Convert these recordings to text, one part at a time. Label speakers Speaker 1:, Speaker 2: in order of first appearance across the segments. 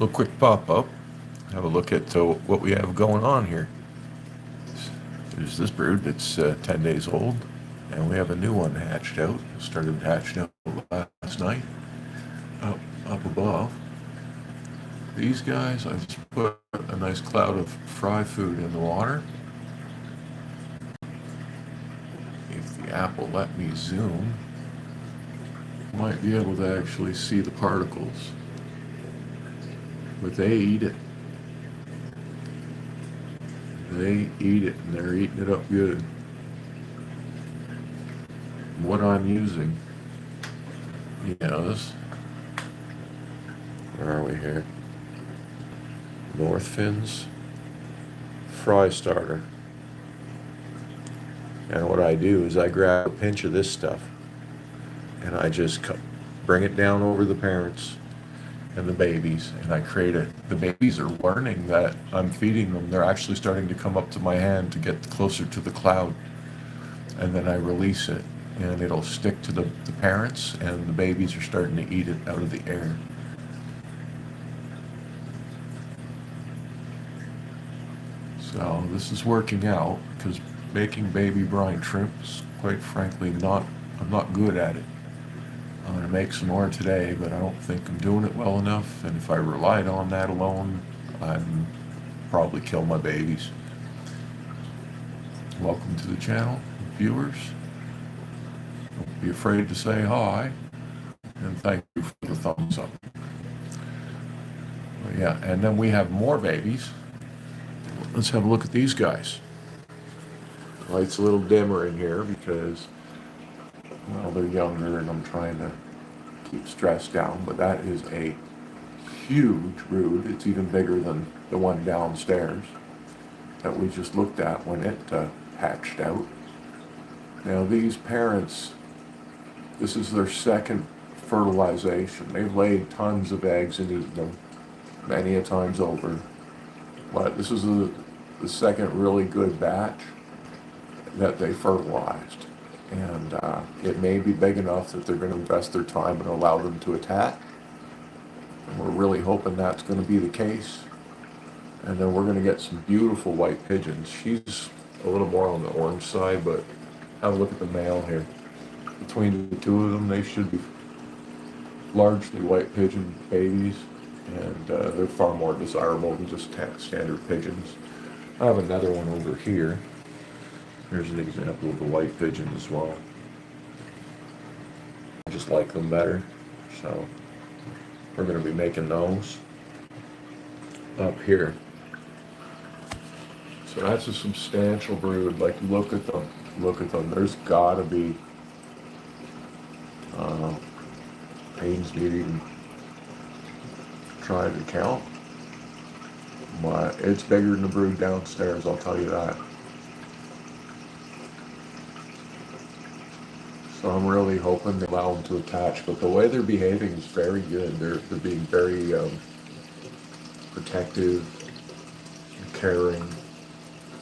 Speaker 1: Little quick pop-up. Have a look at what we have going on here. There's this brood that's 10 days old, and we have a new one hatched out. Started hatching out last night, up above. These guys, I just put a nice cloud of fry food in the water. If the app will let me zoom, might be able to actually see the particles. But they eat it. They eat it, and they're eating it up good. What I'm using, yes, where are we here? North Fins fry starter. And what I do is I grab a pinch of this stuff and I just bring it down over the parents and the babies, and I create it. The babies are learning that I'm feeding them. They're actually starting to come up to my hand to get closer to the cloud, and then I release it, and it'll stick to the parents, and the babies are starting to eat it out of the air. So this is working out, because making baby brine shrimp is, quite frankly, I'm not good at it. I'm going to make some more today, but I don't think I'm doing it well enough, and if I relied on that alone, I'd probably kill my babies. Welcome to the channel, viewers. Don't be afraid to say hi, and thank you for the thumbs up. But yeah, and then we have more babies. Let's have a look at these guys. Light's a little dimmer in here because, well, they're younger and I'm trying to keep stress down, but that is a huge brood. It's even bigger than the one downstairs that we just looked at when it hatched out. Now these parents, this is their second fertilization. They've laid tons of eggs and eaten them many a times over, but this is the second really good batch that they fertilized. And it may be big enough that they're going to invest their time and allow them to attack. And we're really hoping that's going to be the case. And then we're going to get some beautiful white pigeons. She's a little more on the orange side, but have a look at the male here. Between the two of them, they should be largely white pigeon babies, and they're far more desirable than just standard pigeons. I have another one over here. Here's an example of the white pigeon as well. I just like them better, so we're going to be making those up here. So that's a substantial brood. Like, look at them. There's got to be pains me even trying to count, but it's bigger than the brood downstairs, I'll tell you that. So I'm really hoping they allow them to attach, but the way they're behaving is very good. They're being very protective, caring.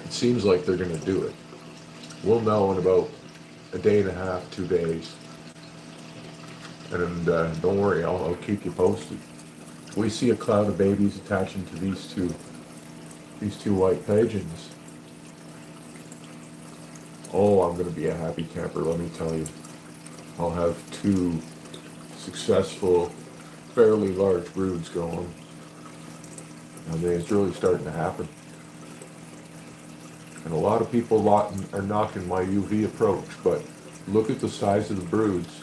Speaker 1: It seems like they're going to do it. We'll know in about a day and a half, 2 days. And don't worry, I'll keep you posted. If we see a cloud of babies attaching to these two white pigeons, oh, I'm going to be a happy camper, let me tell you. I'll have 2 successful, fairly large broods going. I mean, it's really starting to happen. And a lot of people are knocking my UV approach, but look at the size of the broods.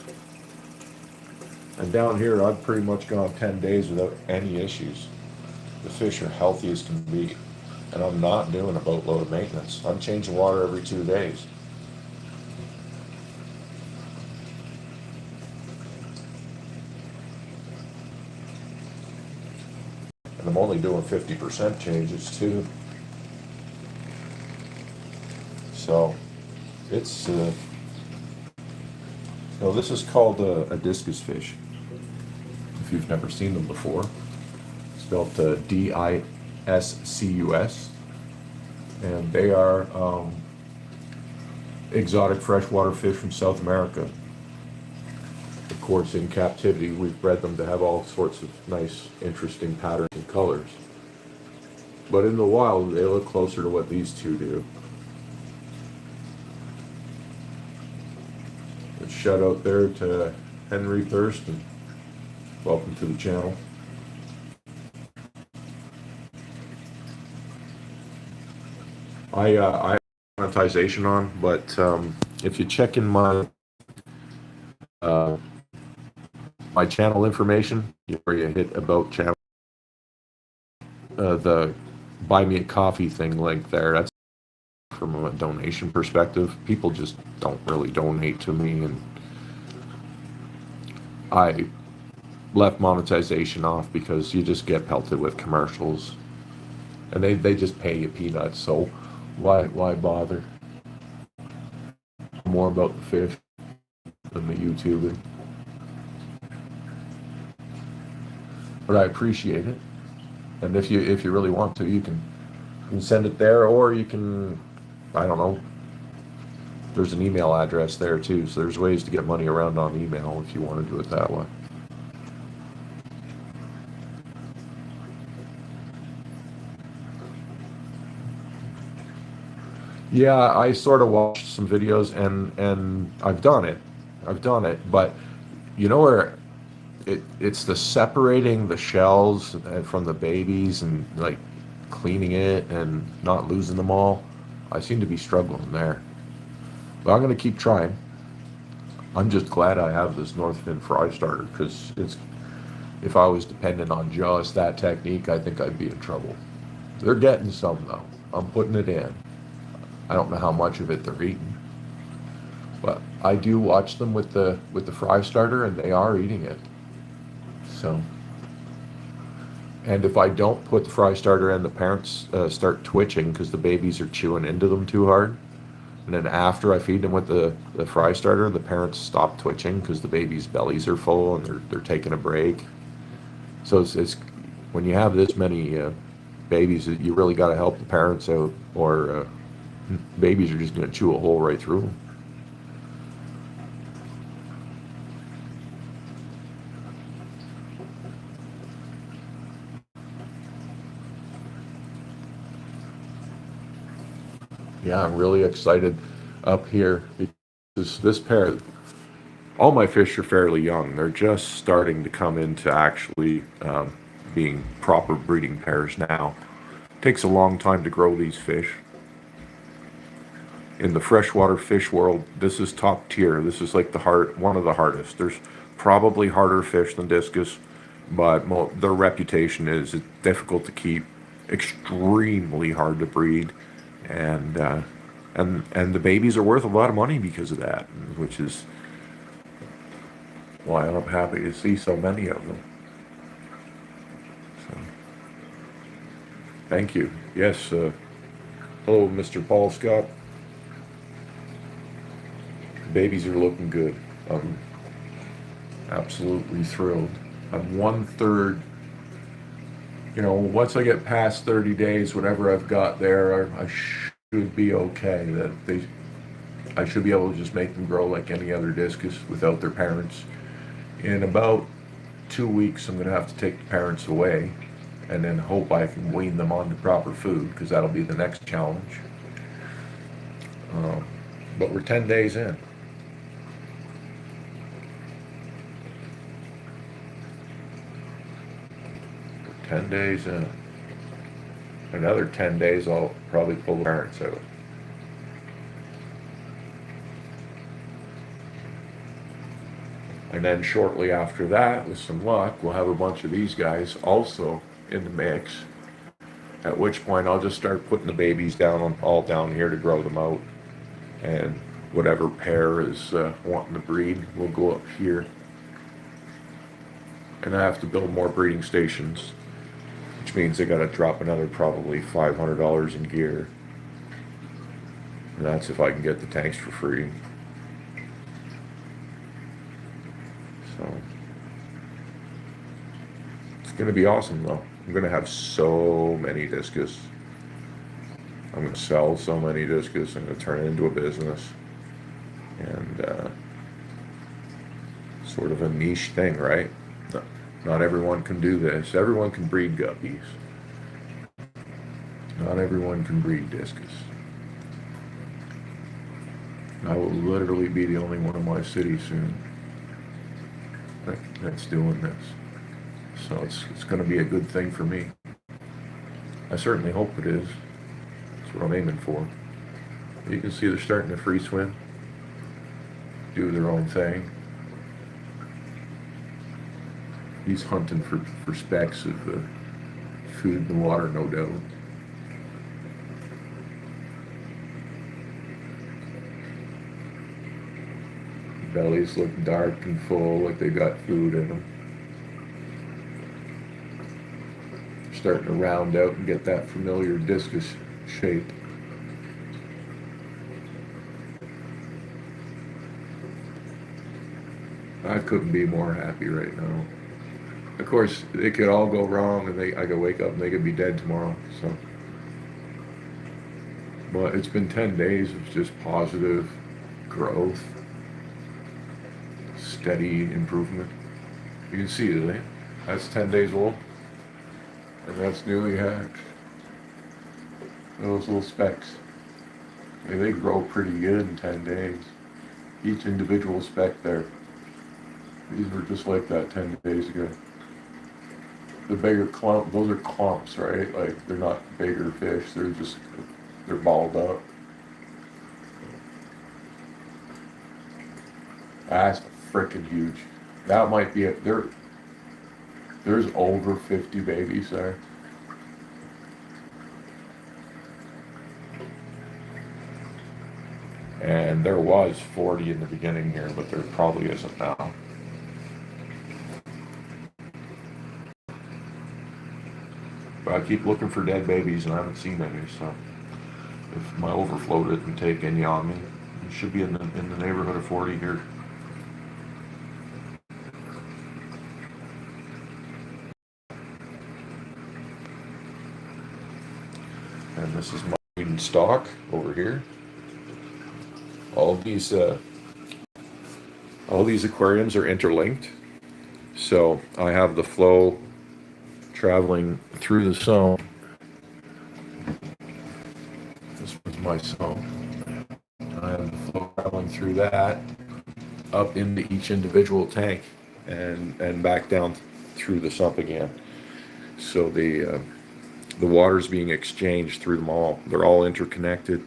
Speaker 1: And down here, I've pretty much gone 10 days without any issues. The fish are healthy as can be, and I'm not doing a boatload of maintenance. I'm changing water every 2 days. And I'm only doing 50% changes too. So it's so this is called a discus fish. If you've never seen them before, spelled D-I-S-C-U-S, and they are exotic freshwater fish from South America. Of course, in captivity, we've bred them to have all sorts of nice, interesting patterns and colors. But in the wild, they look closer to what these two do. A shout out there to Henry Thurston. Welcome to the channel. I have monetization on, but if you check in my my channel information, where you hit about channel, the buy me a coffee thing link there, that's from a donation perspective. People just don't really donate to me, and I left monetization off because you just get pelted with commercials, and they just pay you peanuts, so why bother? More about the fish than the YouTubing. But I appreciate it, and if you really want to, you can send it there, or you can, I don't know, there's an email address there too, so there's ways to get money around on email if you want to do it that way. Yeah, I sort of watched some videos, and I've done it, but you know where it's the separating the shells from the babies and like cleaning it and not losing them all. I seem to be struggling there, but I'm going to keep trying. I'm just glad I have this North Fin fry starter, because if I was dependent on just that technique, I think I'd be in trouble. They're getting some though. I'm putting it in. I don't know how much of it they're eating, but I do watch them with the fry starter, and they are eating it. So, and if I don't put the fry starter in, the parents start twitching because the babies are chewing into them too hard. And then after I feed them with the fry starter, the parents stop twitching because the babies' bellies are full and they're taking a break. So it's when you have this many babies, you really got to help the parents out, or babies are just going to chew a hole right through them. Yeah, I'm really excited up here because this pair, all my fish are fairly young. They're just starting to come into actually being proper breeding pairs now. It takes a long time to grow these fish. In the freshwater fish world, this is top tier. This is like one of the hardest. There's probably harder fish than discus, but their reputation is it's difficult to keep, extremely hard to breed, and the babies are worth a lot of money because of that, which is why I'm happy to see so many of them. So, thank you. Yes. Hello, Mr. Paul Scott. Babies are looking good. I'm absolutely thrilled. I'm 1/3. Once I get past 30 days, whatever I've got there, I should be okay. I should be able to just make them grow like any other discus without their parents. In about 2 weeks, I'm going to have to take the parents away, and then hope I can wean them onto proper food, because that'll be the next challenge. But we're 10 days in. We're 10 days in. Another 10 days, I'll probably pull the parents out. And then shortly after that, with some luck, we'll have a bunch of these guys also in the mix. At which point I'll just start putting the babies all down here to grow them out. And whatever pair is wanting to breed will go up here. And I have to build more breeding stations, which means I gotta drop another probably $500 in gear. And that's if I can get the tanks for free. So it's going to be awesome though. I'm going to have so many discus. I'm going to sell so many discus. I'm going to turn it into a business. And sort of a niche thing, right? Not everyone can do this. Everyone can breed guppies. Not everyone can breed discus. I will literally be the only one in my city soon that's doing this. So it's going to be a good thing for me. I certainly hope it is. That's what I'm aiming for. You can see they're starting to free swim, do their own thing. He's hunting for specks of food in the water, no doubt. Bellies look dark and full, like they got food in them. Starting to round out and get that familiar discus shape. I couldn't be more happy right now. Of course, it could all go wrong, and I could wake up and they could be dead tomorrow. So, but it's been 10 days of just positive growth, steady improvement. You can see it, eh? That's 10 days old, and that's newly hatched. Those little specks, they grow pretty good in 10 days. Each individual speck there. These were just like that 10 days ago. The bigger clump, those are clumps, right? Like, they're not bigger fish, they're balled up. That's freaking huge. That might be it. There's over 50 babies there. And there was 40 in the beginning here, but there probably isn't now. But I keep looking for dead babies and I haven't seen any, so if my overflow didn't take any on me, it should be in the neighborhood of 40 here. And this is my breeding stock over here. All these aquariums are interlinked, so I have the flow traveling through the zone. This was my zone. I have the flow traveling through that up into each individual tank and back down through the sump again. So the water's being exchanged through them all. They're all interconnected.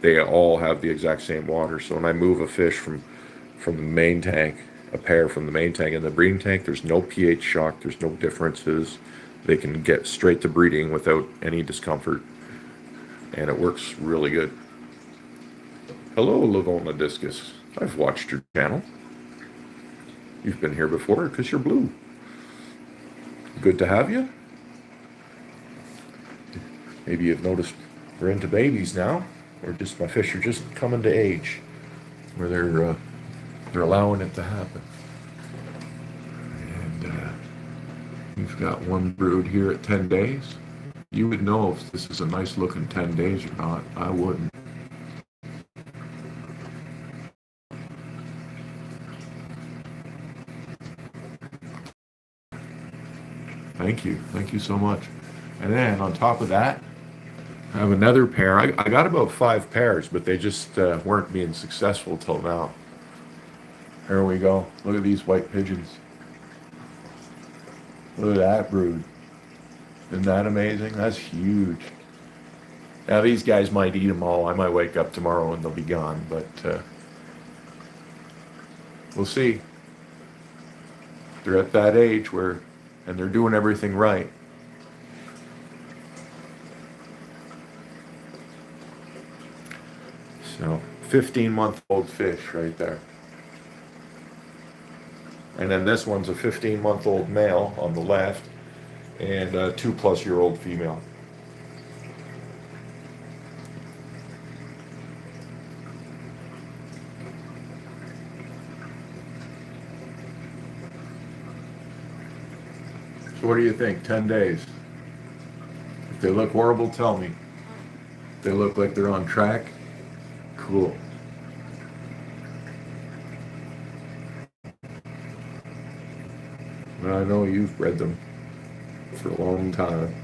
Speaker 1: They all have the exact same water. So when I move a fish from the main tank, a pair from the main tank and the breeding tank, there's no pH shock, there's no differences. They can get straight to breeding without any discomfort, and it works really good. Hello, Lavona Discus. I've watched your channel. You've been here before because you're blue. Good to have you. Maybe you've noticed we're into babies now, or just my fish are just coming to age where they're allowing it to happen. And we've got one brood here at 10 days. You would know if this is a nice looking 10 days or not. I wouldn't. Thank you so much. And then on top of that, I have another pair. I got about 5 pairs, but they just weren't being successful till now. Here we go. Look at these white pigeons. Look at that brood. Isn't that amazing? That's huge. Now these guys might eat them all. I might wake up tomorrow and they'll be gone, but we'll see. They're at that age and they're doing everything right. So 15-month-old fish right there. And then this one's a 15-month-old male on the left and a 2+-year-old female. So what do you think? 10 days. If they look horrible, tell me. If they look like they're on track, cool. I know you've bred them for a long time.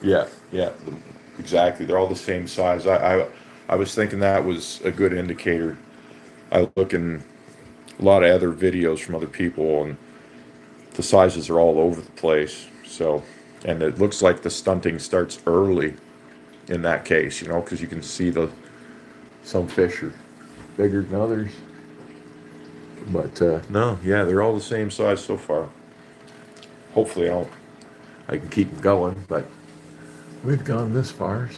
Speaker 1: Yeah, yeah, exactly. They're all the same size. I was thinking that was a good indicator. I look in a lot of other videos from other people, and the sizes are all over the place. So, and it looks like the stunting starts early in that case, you know, because you can see some fish are bigger than others. But no, yeah, they're all the same size so far. Hopefully, I can keep them going, but we've gone this far.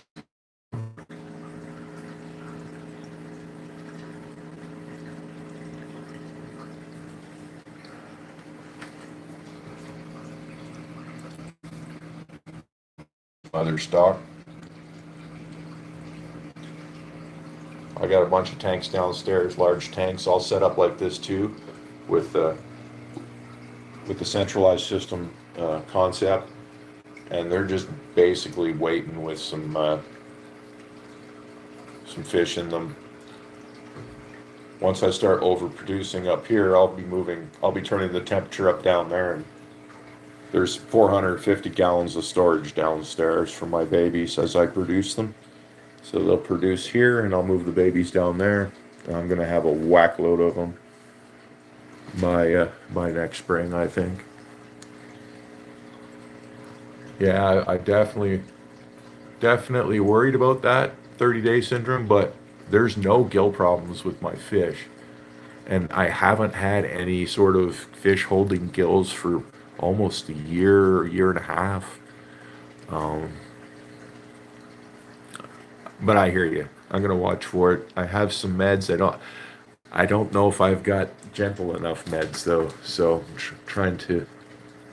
Speaker 1: Other stock. I got a bunch of tanks downstairs, large tanks, all set up like this too, with with the centralized system concept, and they're just basically waiting with some fish in them. Once I start overproducing up here, I'll be turning the temperature up down there, and there's 450 gallons of storage downstairs for my babies as I produce them. So they'll produce here, and I'll move the babies down there. I'm gonna have a whack load of them by next spring, I think. Yeah, I definitely worried about that 30-day syndrome, but there's no gill problems with my fish, and I haven't had any sort of fish holding gills for almost a year and a half. Um, but I hear you. I'm gonna watch for it. I have some meds. I don't know if I've got gentle enough meds though, so I'm trying to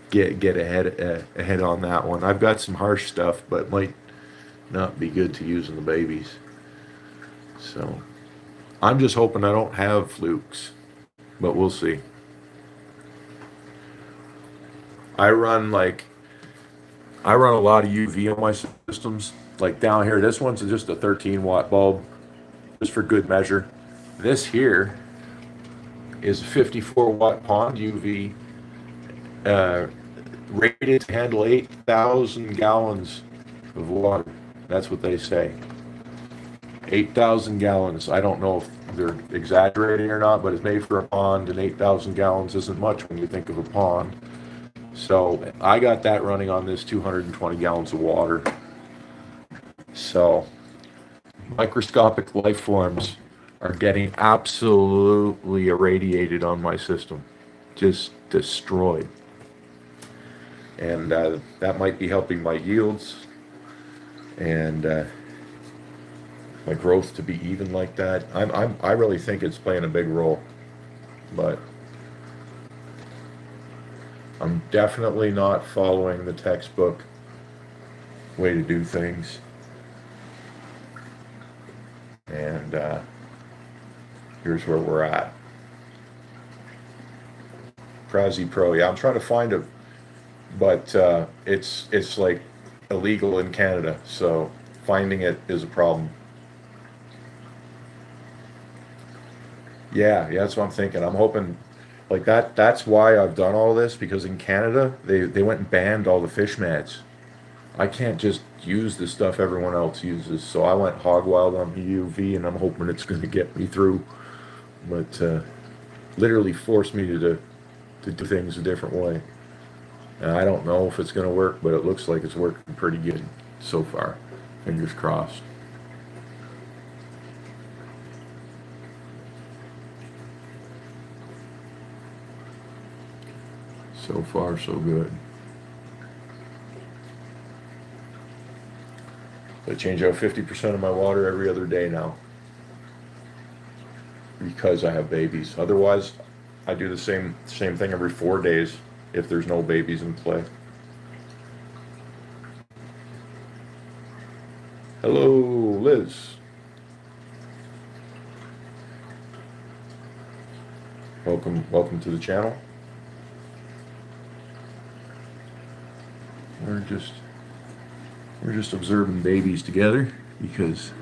Speaker 1: get ahead on that one. I've got some harsh stuff, but might not be good to use in the babies. So I'm just hoping I don't have flukes, but we'll see. I run like I run a lot of UV on my systems. Like down here, this one's just a 13-watt bulb, just for good measure. This here is a 54-watt pond UV, uh, rated to handle 8,000 gallons of water. That's what they say. 8,000 gallons. I don't know if they're exaggerating or not, but it's made for a pond, and 8,000 gallons isn't much when you think of a pond. So I got that running on this 220 gallons of water. So microscopic life forms are getting absolutely irradiated on my system, just destroyed. And that might be helping my yields and my growth to be even like that. I really think it's playing a big role, but I'm definitely not following the textbook way to do things. And here's where we're at. Prezi Pro, yeah, I'm trying to find it, but it's like illegal in Canada, so finding it is a problem. Yeah, that's what I'm thinking. I'm hoping like that's why I've done all this, because in Canada they went and banned all the fish meds. I can't just use the stuff everyone else uses, so I went hog wild on the UV, and I'm hoping it's going to get me through. But literally forced me to do things a different way. And I don't know if it's going to work, but it looks like it's working pretty good so far. Fingers crossed. So far, so good. I change out 50% of my water every other day now because I have babies. Otherwise, I do the same thing every 4 days if there's no babies in play. Hello, Liz. Welcome to the channel. We're just observing babies together because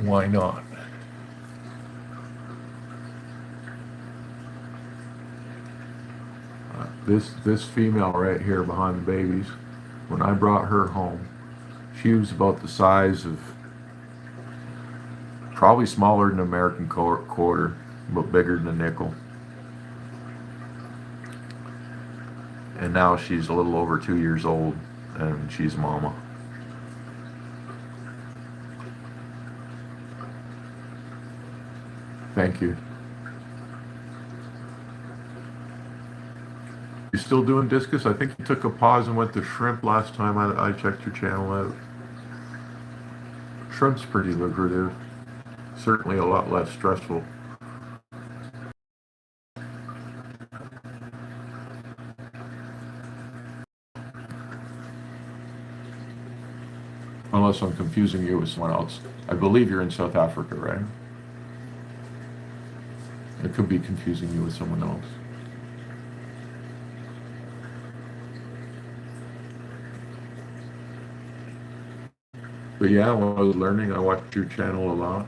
Speaker 1: why not? This female right here behind the babies, when I brought her home, she was about the size of, probably smaller than an American quarter, but bigger than a nickel. And now she's a little over 2 years old, and she's mama. Thank you. You still doing discus? I think you took a pause and went to shrimp last time I checked your channel out. Shrimp's pretty lucrative. Certainly a lot less stressful. Unless I'm confusing you with someone else. I believe you're in South Africa, right? I could be confusing you with someone else. But yeah, when I was learning, I watched your channel a lot.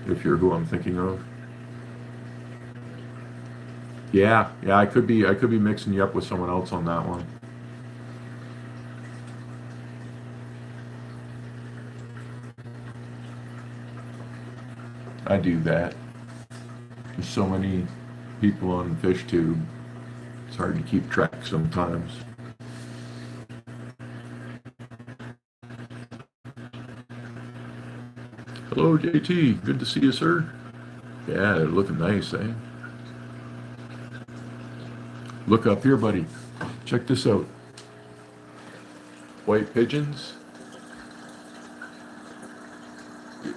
Speaker 1: If you're who I'm thinking of. Yeah, I could be mixing you up with someone else on that one. I do that. There's so many people on FishTube. It's hard to keep track sometimes. Hello, JT. Good to see you, sir. Yeah, they're looking nice, eh? Look up here, buddy. Check this out. White pigeons.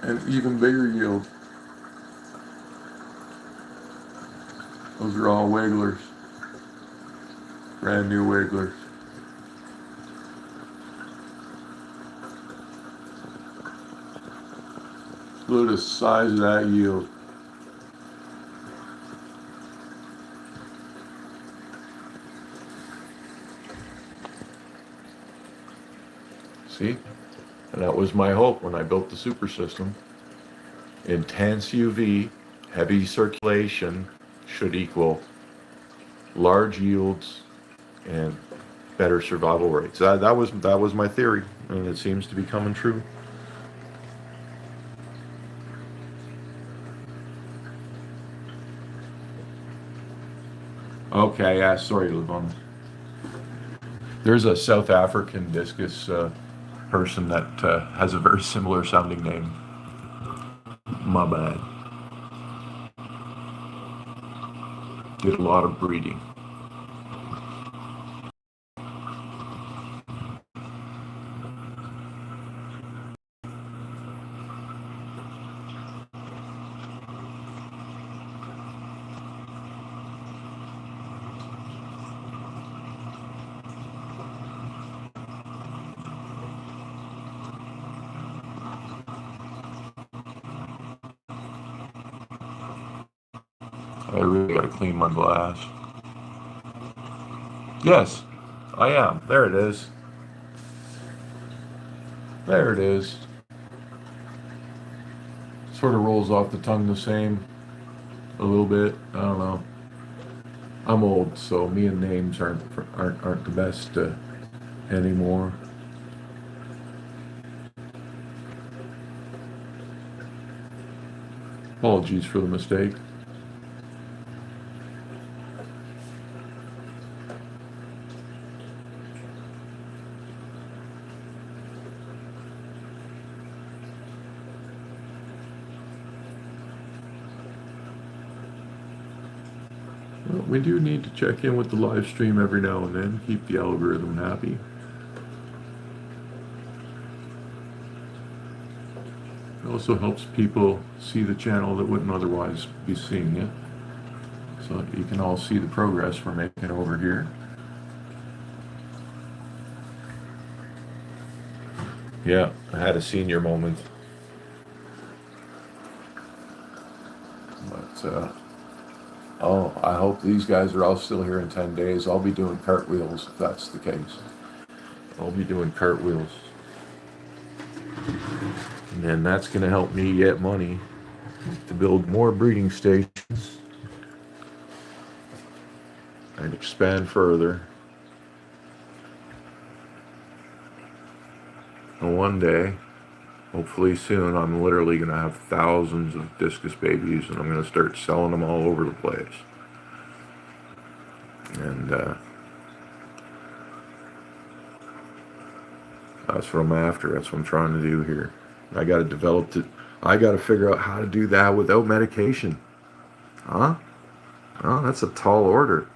Speaker 1: And even bigger yield. Those are all wigglers. Brand new wigglers. Look at the size of that yield. See? And that was my hope when I built the super system. Intense UV, heavy circulation should equal large yields and better survival rates. That was my theory, and it seems to be coming true. Okay, yeah, sorry, Levon. There's a South African discus person that has a very similar sounding name. My bad. Did a lot of breeding. I really gotta clean my glass. Yes, I am. There it is. There it is. Sort of rolls off the tongue the same. A little bit. I don't know. I'm old, so me and names aren't the best anymore. Apologies for the mistake. Well, we do need to check in with the live stream every now and then, keep the algorithm happy. It also helps people see the channel that wouldn't otherwise be seeing it. So you can all see the progress we're making over here. Yeah, I had a senior moment. But, oh, I hope these guys are all still here in 10 days. I'll be doing cartwheels if that's the case. I'll be doing cartwheels. And then that's going to help me get money to build more breeding stations and expand further. And one day, hopefully soon, I'm literally going to have thousands of discus babies and I'm going to start selling them all over the place. And that's what I'm after. That's what I'm trying to do here. I got to develop it. I got to figure out how to do that without medication. Huh? Oh, that's a tall order.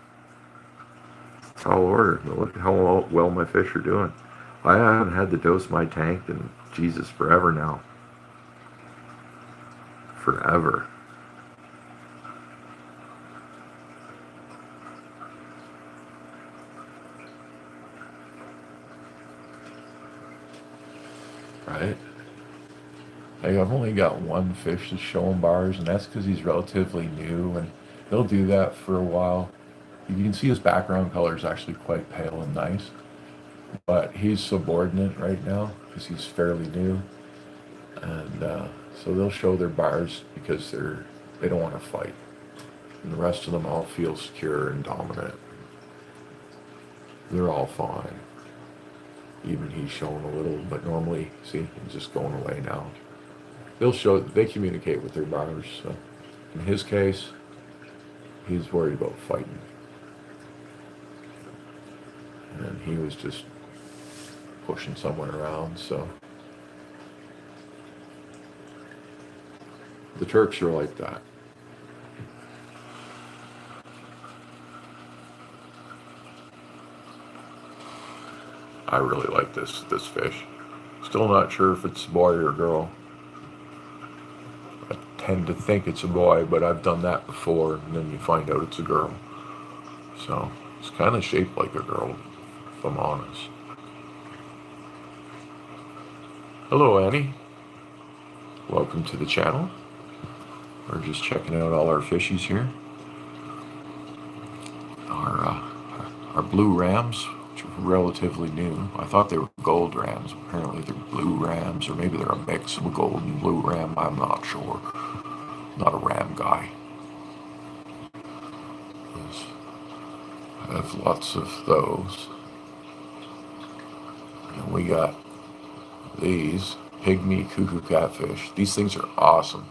Speaker 1: Tall order. But look how well my fish are doing. I haven't had to dose my tank in, Jesus, forever now. Forever. Right? Hey, I've only got one fish that's showing bars, and that's because he's relatively new, and he'll do that for a while. You can see his background color is actually quite pale and nice, but he's subordinate right now because he's fairly new, and so they'll show their bars because they don't want to fight, and the rest of them all feel secure and dominant. They're all fine. Even he's showing a little, but normally, see, he's just going away now. They communicate with their bars. So in his case, he's worried about fighting. And he was just pushing someone around, so. The Turks are like that. I really like this fish. Still not sure if it's a boy or a girl. I tend to think it's a boy, but I've done that before, and then you find out it's a girl. So it's kind of shaped like a girl, if I'm honest. Hello, Annie. Welcome to the channel. We're just checking out all our fishies here. Our blue rams, which are relatively new. I thought they were gold rams. Apparently they're blue rams, or maybe they're a mix of a gold and blue ram. I'm not sure. Not a ram guy. Yes. I have lots of those. And we got these pygmy cuckoo catfish. These things are awesome.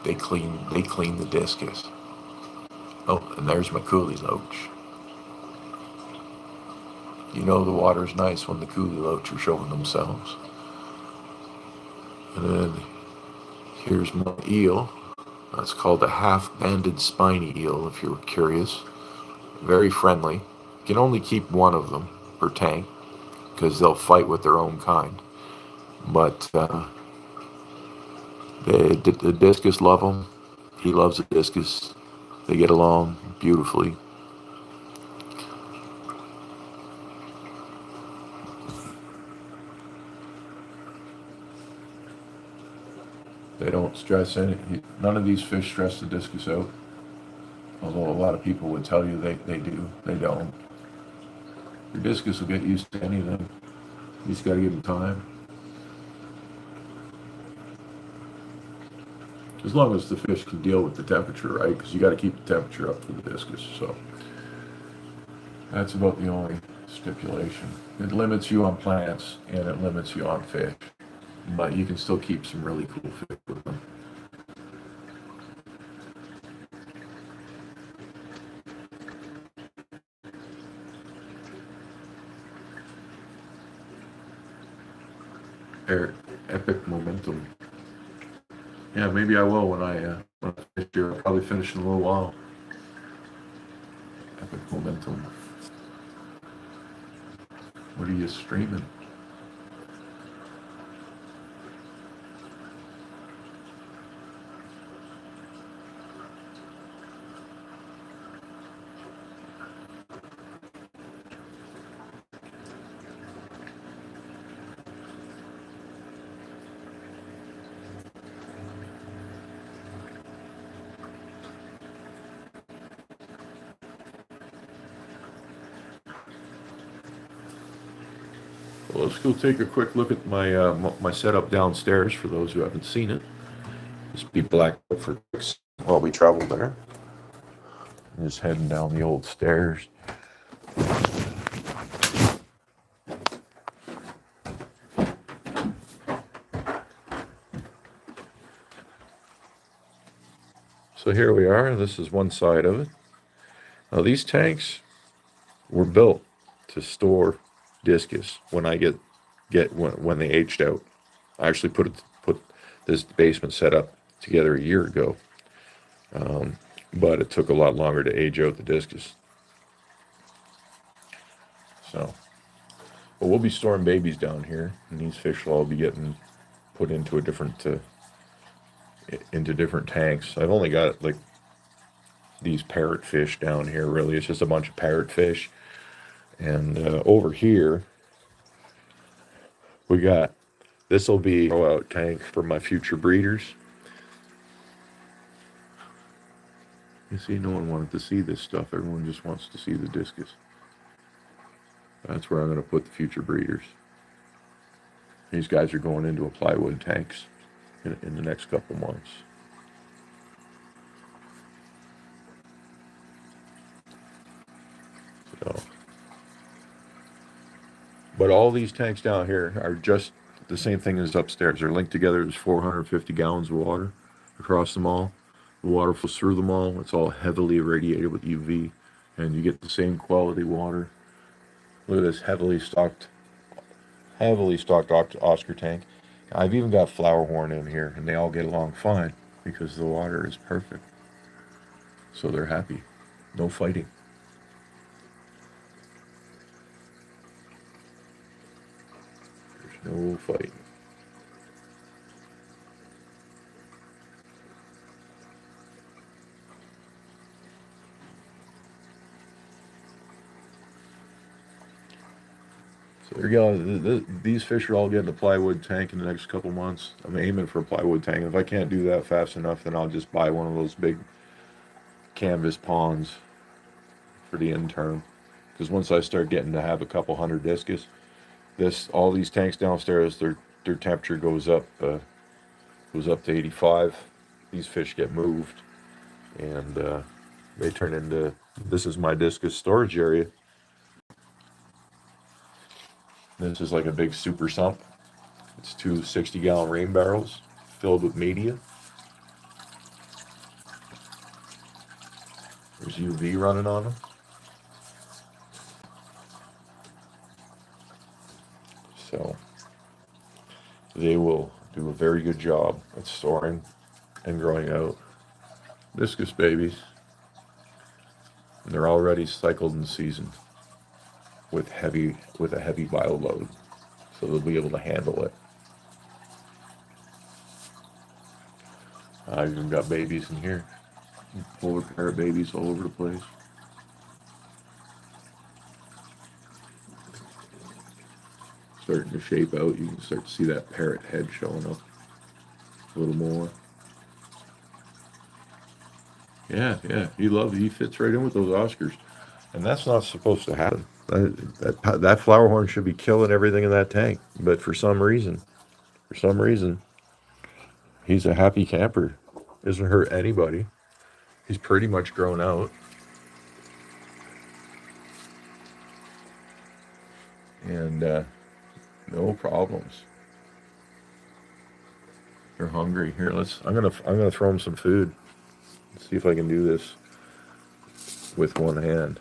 Speaker 1: They clean the discus. Oh, and there's my coolie loach. You know the water's nice when the coolie loach are showing themselves. And then here's my eel. That's called a half-banded spiny eel, if you're curious. Very friendly. You can only keep one of them per tank because they'll fight with their own kind. But the discus love him. He loves the discus. They get along beautifully. They don't stress any. None of these fish stress the discus out. Although a lot of people would tell you they do. They don't. Your discus will get used to anything. You just got to give them time. As long as the fish can deal with the temperature, right? Because you got to keep the temperature up for the discus. So that's about the only stipulation. It limits you on plants and it limits you on fish, but you can still keep some really cool fish with them. Epic momentum. Yeah, maybe I will when I finish here. I'll probably finish in a little while. Epic momentum. What are you streaming? Well, let's go take a quick look at my setup downstairs for those who haven't seen it. Just be black for while we travel there. Just heading down the old stairs. So here we are. This is one side of it. Now these tanks were built to store discus when when they aged out. I actually put this basement setup together a year ago, but it took a lot longer to age out the discus. So, but we'll be storing babies down here, and these fish will all be getting put into different tanks. I've only got like these parrotfish down here. Really, it's just a bunch of parrotfish, and over here we got. This will be a throw out tank for my future breeders. You see, no one wanted to see this stuff. Everyone just wants to see the discus. That's where I'm going to put the future breeders. These guys are going into a plywood tanks in the next couple months. So, but all these tanks down here are just the same thing as upstairs. They're linked together. There's 450 gallons of water across them all. The water flows through them all. It's all heavily irradiated with UV, and you get the same quality water. Look at this heavily stocked Oscar tank. I've even got flower horn in here, and they all get along fine because the water is perfect. So they're happy. No fighting. There's no fighting. So there you go. These fish are all getting a plywood tank in the next couple months. I'm aiming for a plywood tank. If I can't do that fast enough, then I'll just buy one of those big canvas ponds for the intern. Because once I start getting to have a couple hundred discus, all these tanks downstairs, their temperature goes up to 85. These fish get moved, and they turn into. This is my discus storage area. This is like a big super sump. It's two 60-gallon rain barrels filled with media. There's UV running on them. So they will do a very good job at storing and growing out discus babies. And they're already cycled and seasoned with a heavy bio load, so they'll be able to handle it. I've even got babies in here, polar parrot babies all over the place. Starting to shape out. You can start to see that parrot head showing up a little more. Yeah, he fits right in with those Oscars, and that's not supposed to happen. That flower horn should be killing everything in that tank, but for some reason, he's a happy camper. Doesn't hurt anybody. He's pretty much grown out, and no problems. They're hungry. Here, I'm gonna throw them some food. Let's see if I can do this with one hand.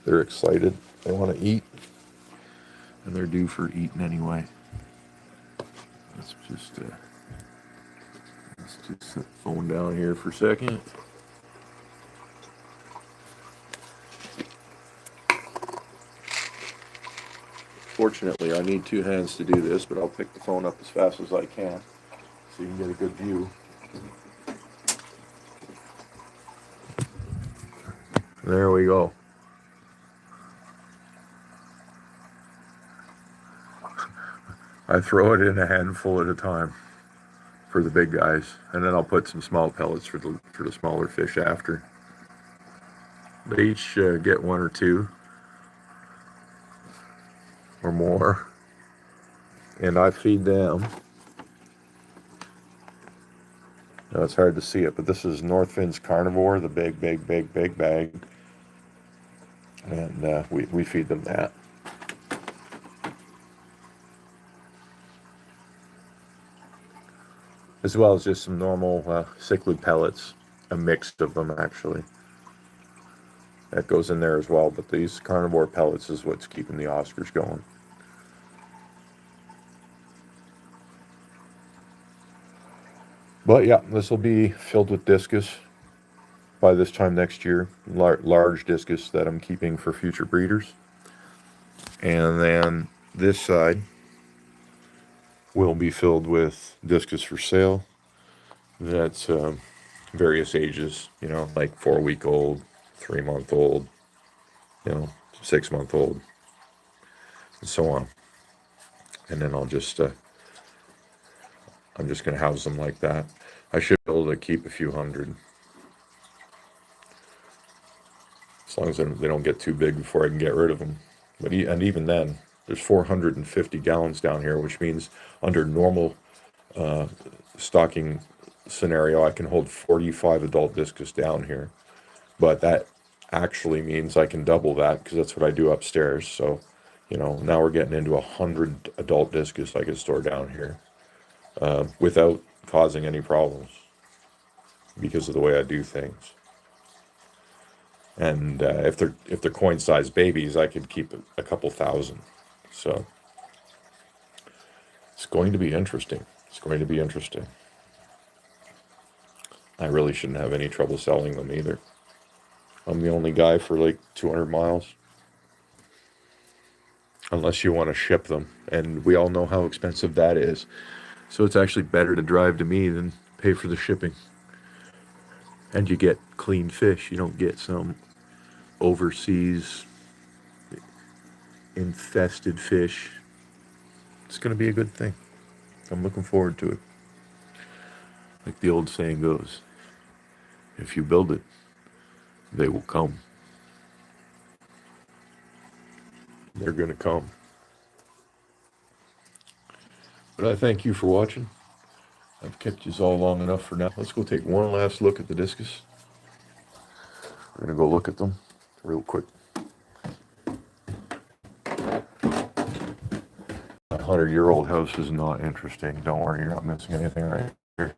Speaker 1: They're excited. They want to eat, and they're due for eating anyway. Let's just set the phone down here for a second. Fortunately, I need two hands to do this, but I'll pick the phone up as fast as I can so you can get a good view. There we go. I throw it in a handful at a time for the big guys, and then I'll put some small pellets for the smaller fish after. They each get one or two. or more. And I feed them. Now it's hard to see it, but this is Northfin's Carnivore, the big bag. And we feed them that. As well as just some normal cichlid pellets, a mix of them actually. That goes in there as well, but these carnivore pellets is what's keeping the Oscars going. But yeah, this will be filled with discus by this time next year. Large discus that I'm keeping for future breeders. And then this side will be filled with discus for sale. That's various ages, you know, like 4-week-old, 3-month-old, 6-month-old, and so on. And then I'm just going to house them like that. I should be able to keep a few hundred, as long as they don't get too big before I can get rid of them. But even then, there's 450 gallons down here, which means under normal stocking scenario, I can hold 45 adult discus down here. But that actually means I can double that, because that's what I do upstairs. So, now we're getting into 100 adult discus I can store down here without causing any problems, because of the way I do things. And if they're coin-sized babies, I could keep a couple thousand. So it's going to be interesting. It's going to be interesting. I really shouldn't have any trouble selling them either. I'm the only guy for like 200 miles. Unless you want to ship them. And we all know how expensive that is. So it's actually better to drive to me than pay for the shipping. And you get clean fish. You don't get some overseas infested fish. It's going to be a good thing. I'm looking forward to it. Like the old saying goes, if you build it, they will come. They're going to come. But I thank you for watching. I've kept you all long enough for now. Let's go take one last look at the discus. We're going to go look at them real quick. 100-year-old house is not interesting. Don't worry, you're not missing anything right here.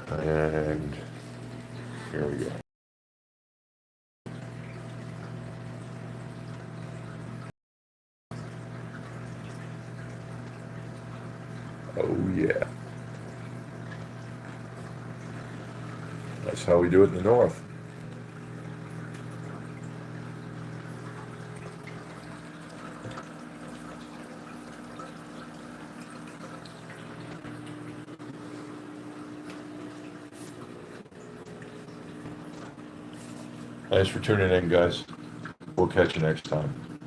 Speaker 1: And here we go. Oh yeah. That's how we do it in the north. Thanks for tuning in, guys. We'll catch you next time.